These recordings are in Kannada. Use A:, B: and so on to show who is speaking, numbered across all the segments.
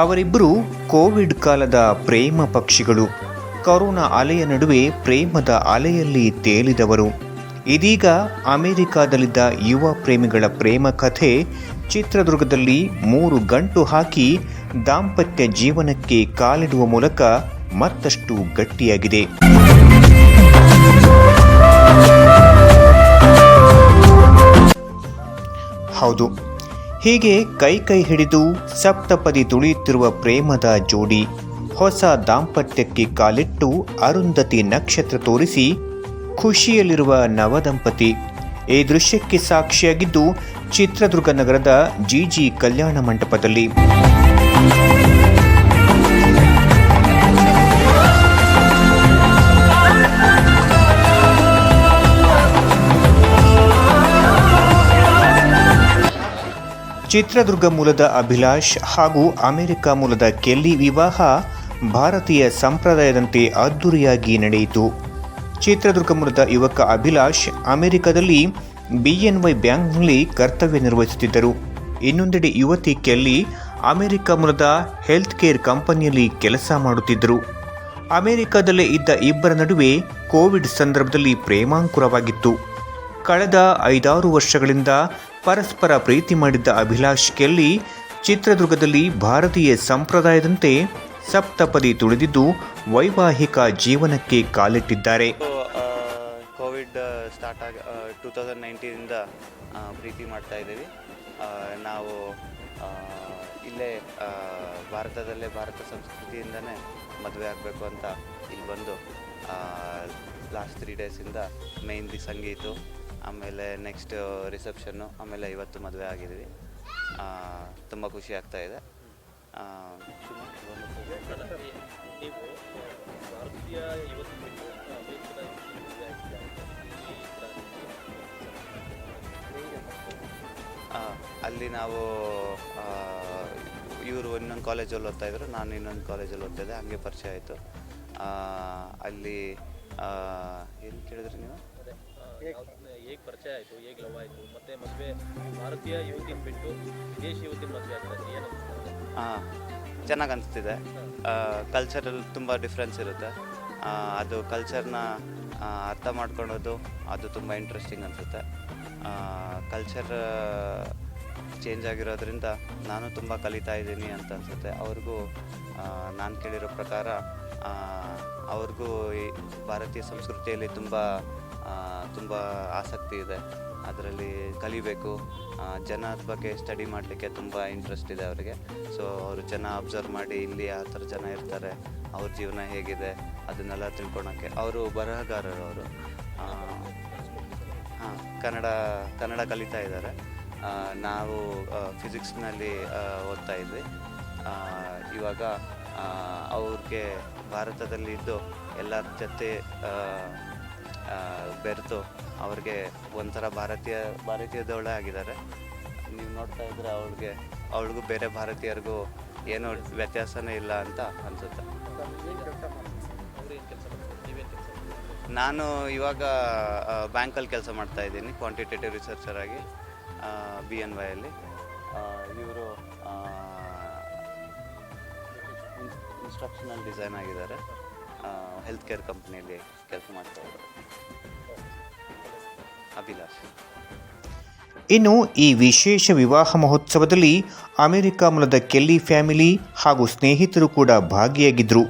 A: ಅವರಿಬ್ಬರು ಕೋವಿಡ್ ಕಾಲದ ಪ್ರೇಮ ಪಕ್ಷಿಗಳು. ಕೊರೋನಾ ಅಲೆಯ ನಡುವೆ ಪ್ರೇಮದ ಅಲೆಯಲ್ಲಿ ತೇಲಿದವರು. ಇದೀಗ ಅಮೆರಿಕಾದಲ್ಲಿದ್ದ ಯುವ ಪ್ರೇಮಿಗಳ ಪ್ರೇಮ ಕಥೆ ಚಿತ್ರದುರ್ಗದಲ್ಲಿ 3 ಗಂಟು ಹಾಕಿ ದಾಂಪತ್ಯ ಜೀವನಕ್ಕೆ ಕಾಲಿಡುವ ಮೂಲಕ ಮತ್ತಷ್ಟು ಗಟ್ಟಿಯಾಗಿದೆ. ಹೌದು, ಹೀಗೆ ಕೈ ಹಿಡಿದು ಸಪ್ತಪದಿ ತುಳಿಯುತ್ತಿರುವ ಪ್ರೇಮದ ಜೋಡಿ ಹೊಸ ದಾಂಪತ್ಯಕ್ಕೆ ಕಾಲಿಟ್ಟು ಅರುಂಧತಿ ನಕ್ಷತ್ರ ತೋರಿಸಿ ಖುಷಿಯಲ್ಲಿರುವ ನವದಂಪತಿ. ಈ ದೃಶ್ಯಕ್ಕೆ ಸಾಕ್ಷಿಯಾಗಿದ್ದು ಚಿತ್ರದುರ್ಗ ನಗರದ ಜಿಜಿ ಕಲ್ಯಾಣ ಮಂಟಪದಲ್ಲಿ. ಚಿತ್ರದುರ್ಗ ಮೂಲದ ಅಭಿಲಾಷ್ ಹಾಗೂ ಅಮೆರಿಕ ಮೂಲದ ಕೆಲ್ಲಿ ವಿವಾಹ ಭಾರತೀಯ ಸಂಪ್ರದಾಯದಂತೆ ಅದ್ದೂರಿಯಾಗಿ ನಡೆಯಿತು. ಚಿತ್ರದುರ್ಗ ಮೂಲದ ಯುವಕ ಅಭಿಲಾಷ್ ಅಮೆರಿಕದಲ್ಲಿ BNY ಬ್ಯಾಂಕ್ನಲ್ಲಿ ಕರ್ತವ್ಯ ನಿರ್ವಹಿಸುತ್ತಿದ್ದರು. ಇನ್ನೊಂದೆಡೆ ಯುವತಿ ಕೆಲ್ಲಿ ಅಮೆರಿಕ ಮೂಲದ ಹೆಲ್ತ್ ಕೇರ್ ಕಂಪನಿಯಲ್ಲಿ ಕೆಲಸ ಮಾಡುತ್ತಿದ್ದರು. ಅಮೆರಿಕದಲ್ಲೇ ಇದ್ದ ಇಬ್ಬರ ನಡುವೆ ಕೋವಿಡ್ ಸಂದರ್ಭದಲ್ಲಿ ಪ್ರೇಮಾಂಕುರವಾಗಿತ್ತು. ಕಳೆದ 5-6 ವರ್ಷಗಳಿಂದ ಪರಸ್ಪರ ಪ್ರೀತಿ ಮಾಡಿದ್ದ ಅಭಿಲಾಷ್ ಕೆಲ್ಲಿ ಚಿತ್ರದುರ್ಗದಲ್ಲಿ ಭಾರತೀಯ ಸಂಪ್ರದಾಯದಂತೆ ಸಪ್ತಪದಿ ತುಳಿದಿದ್ದು ವೈವಾಹಿಕ ಜೀವನಕ್ಕೆ ಕಾಲಿಟ್ಟಿದ್ದಾರೆ.
B: ಕೋವಿಡ್ ಸ್ಟಾರ್ಟ್ 2019ಇಂದ ಪ್ರೀತಿ ಮಾಡ್ತಾ ಇದ್ದೀವಿ. ನಾವು ಇಲ್ಲೇ ಭಾರತದಲ್ಲೇ ಭಾರತ ಸಂಸ್ಕೃತಿಯಿಂದನೇ ಮದುವೆ ಆಗಬೇಕು ಅಂತ ಇಲ್ಲಿ ಬಂದು ಲಾಸ್ಟ್ 3 ಡೇಸಿಂದ ಮೆಹಂದಿ ಸಂಗೀತು, ಆಮೇಲೆ ನೆಕ್ಸ್ಟ್ ರಿಸೆಪ್ಷನ್ನು, ಆಮೇಲೆ ಇವತ್ತು ಮದುವೆ ಆಗಿದ್ದೀವಿ. ತುಂಬ ಖುಷಿ ಆಗ್ತಾ ಇದೆ. ಅಲ್ಲಿ ನಾವು ಇವರು ಇನ್ನೊಂದು ಕಾಲೇಜಲ್ಲಿ ಓದ್ತಾಯಿದ್ರು, ನಾನು ಇನ್ನೊಂದು ಕಾಲೇಜಲ್ಲಿ ಓದ್ತಾಯಿದ್ದೆ. ಹಂಗೆ ಪರಿಚಯ ಆಯಿತು. ಅಲ್ಲಿ ಏನು ಕೇಳಿದ್ರಿ ನೀವು?
C: ಹೇಗೆ ಪರಿಚಯ ಆಯಿತು, ಹೇಗೆ ಲವ್ ಆಯಿತು, ಮತ್ತು ಮದುವೆ ಭಾರತೀಯ ಯುವತಿನ ಬಿಟ್ಟು ವಿದೇಶಿ ಯುವತಿನ ಮದುವೆ ಆಗ್ತದೆ, ಏನು
B: ಚೆನ್ನಾಗಿ ಅನಿಸ್ತಿದೆ. ಕಲ್ಚರಲ್ಲಿ ತುಂಬ ಡಿಫ್ರೆನ್ಸ್ ಇರುತ್ತೆ. ಅದು ಕಲ್ಚರ್ನ ಅರ್ಥ ಮಾಡ್ಕೊಳ್ಳೋದು ಅದು ತುಂಬ ಇಂಟ್ರೆಸ್ಟಿಂಗ್ ಅನಿಸುತ್ತೆ. ಕಲ್ಚರ್ ಚೇಂಜ್ ಆಗಿರೋದ್ರಿಂದ ನಾನು ತುಂಬ ಕಲಿತಾ ಇದ್ದೀನಿ ಅಂತ ಅನಿಸುತ್ತೆ. ಅವ್ರಿಗೂ ನಾನು ಕೇಳಿರೋ ಪ್ರಕಾರ ಅವ್ರಿಗೂ ಈ ಭಾರತೀಯ ಸಂಸ್ಕೃತಿಯಲ್ಲಿ ತುಂಬ ಆಸಕ್ತಿ ಇದೆ. ಅದರಲ್ಲಿ ಕಲಿಬೇಕು. ಜನದ ಬಗ್ಗೆ ಸ್ಟಡಿ ಮಾಡಲಿಕ್ಕೆ ತುಂಬ ಇಂಟ್ರೆಸ್ಟ್ ಇದೆ ಅವರಿಗೆ. ಸೊ ಅವರು ಜನ ಅಬ್ಸರ್ವ್ ಮಾಡಿ ಇಲ್ಲಿ ಯಾವ ಥರ ಜನ ಇರ್ತಾರೆ, ಅವ್ರ ಜೀವನ ಹೇಗಿದೆ ಅದನ್ನೆಲ್ಲ ತಿಳ್ಕೊಳಕ್ಕೆ. ಅವರು ಬರಹಗಾರರು. ಅವರು ಕನ್ನಡ ಕಲಿತಾ ಇದ್ದಾರೆ. ನಾವು ಫಿಸಿಕ್ಸ್ನಲ್ಲಿ ಓದ್ತಾ ಇದ್ವಿ. ಇವಾಗ ಅವ್ರಿಗೆ ಭಾರತದಲ್ಲಿ ಇದ್ದು ಎಲ್ಲರ ಜೊತೆ ಬೆರೆತು ಅವ್ರಿಗೆ ಒಂಥರ ಭಾರತೀಯದವಳೇ ಆಗಿದ್ದಾರೆ. ನೀವು ನೋಡ್ತಾ ಇದ್ರೆ ಅವಳಿಗೂ ಬೇರೆ ಭಾರತೀಯರಿಗೂ ಏನೂ ವ್ಯತ್ಯಾಸನೇ ಇಲ್ಲ ಅಂತ ಅನಿಸುತ್ತೆ. ನಾನು ಇವಾಗ ಬ್ಯಾಂಕಲ್ಲಿ ಕೆಲಸ ಮಾಡ್ತಾ ಇದ್ದೀನಿ, ಕ್ವಾಂಟಿಟೇಟಿವ್ ರಿಸರ್ಚರ್ ಆಗಿ BNY ಅಲ್ಲಿ. ಇವರು ಇನ್ಸ್ಟ್ರಕ್ಷನಲ್ ಡಿಸೈನ್ ಆಗಿದ್ದಾರೆ. ಹೆಲ್ತ್ ಕೇರ್ ಕಂಪ್ನಿಯಲ್ಲಿ ಕೆಲಸ ಮಾಡ್ತಾ ಇದ್ದಾರೆ. ಅಭಿಲಾಷ್.
A: ಇನ್ನು ಈ ವಿಶೇಷ ವಿವಾಹ ಮಹೋತ್ಸವದಲ್ಲಿ ಅಮೆರಿಕ ಮೂಲದ ಕೆಲ್ಲಿ ಫ್ಯಾಮಿಲಿ ಹಾಗೂ ಸ್ನೇಹಿತರು ಕೂಡ ಭಾಗಿಯಾಗಿದ್ದರು.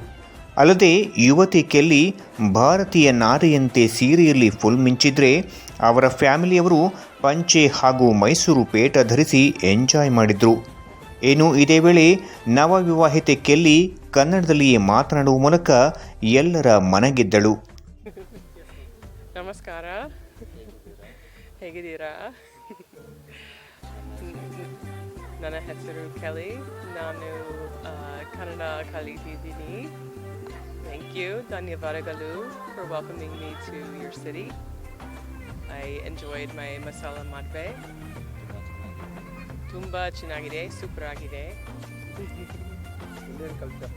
A: ಅಲ್ಲದೆ ಯುವತಿ ಕೆಲ್ಲಿ ಭಾರತೀಯ ನಾರಿಯಂತೆ ಸೀರೆಯಲ್ಲಿ ಫುಲ್ ಮಿಂಚಿದ್ರೆ ಅವರ ಫ್ಯಾಮಿಲಿಯವರು ಪಂಚೆ ಹಾಗೂ ಮೈಸೂರು ಪೇಟ ಧರಿಸಿ ಎಂಜಾಯ್ ಮಾಡಿದ್ರು. ಇನ್ನು ಇದೇ ವೇಳೆ ನವವಿವಾಹಿತೆ ಕೆಲ್ಲಿ ಕನ್ನಡದಲ್ಲಿಯೇ ಮಾತನಾಡುವ ಮೂಲಕ ಎಲ್ಲರ ಮನಗೆದ್ದಳು.
D: ನಮಸ್ಕಾರ, ಹೇಗಿದ್ದೀರಾ? ನನ್ನ ಹೆಸರು ಕೆಲ್ಲಿ. ನಾನು ಕನ್ನಡ ಕಲಿತಿದ್ದೀನಿ. ಥ್ಯಾಂಕ್ ಯು, ಧನ್ಯವಾದಗಳು for welcoming me to your city. I enjoyed my masala madbe. ತುಂಬ ಚೆನ್ನಾಗಿದೆ, ಸೂಪರ್ ಆಗಿದೆ.
C: ಇಂಡಿಯನ್ ಕಲ್ಚರ್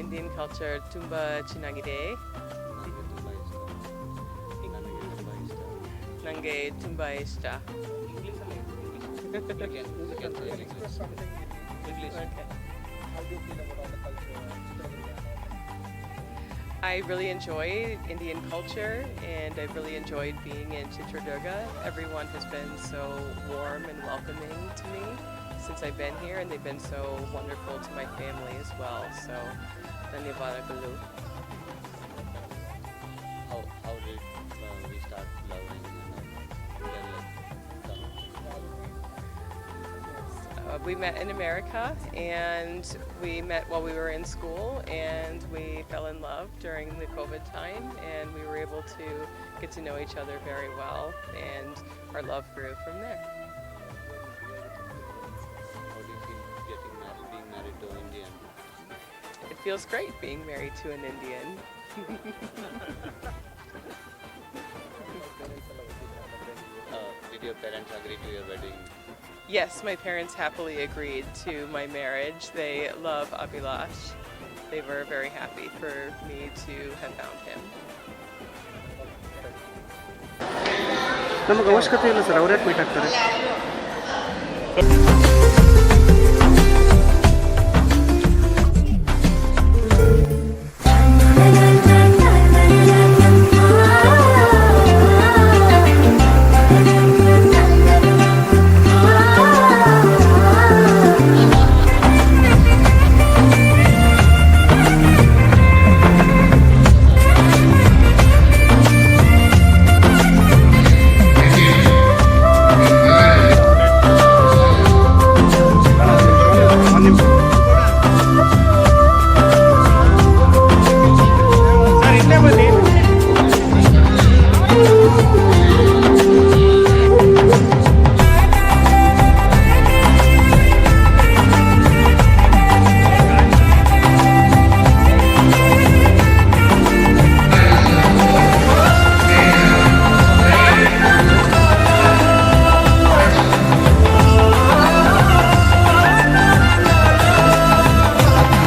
D: ಇಂಡಿಯನ್ ಕಲ್ಚರ್ ತುಂಬ ಚೆನ್ನಾಗಿದೆ. ನನಗೆ ತುಂಬ ಇಷ್ಟ. I really enjoy Indian culture and I really enjoyed being in Chitradurga. Everyone has been so warm and welcoming to me since I've been here, and they've been so wonderful to my family as well. So, dhanyavadagalu.
E: How did we start loving
D: We met in America, and we met while we were in school, and we fell in love during the COVID time, and we were able to get to know each other very well, and our love grew from there.
E: How do you feel being married to an Indian?
D: It feels great being married to an Indian.
E: Did your parents agree to your wedding?
D: Yes, my parents happily agreed to my marriage. They love Abhilash. They were very happy for me to have found him.
F: ನಮಗೆ ಅವಶ್ಯಕತೆ ಇಲ್ಲ ಸರ್, ಅವರೇ ಮೀಟ್ ಆಗ್ತಾರೆ.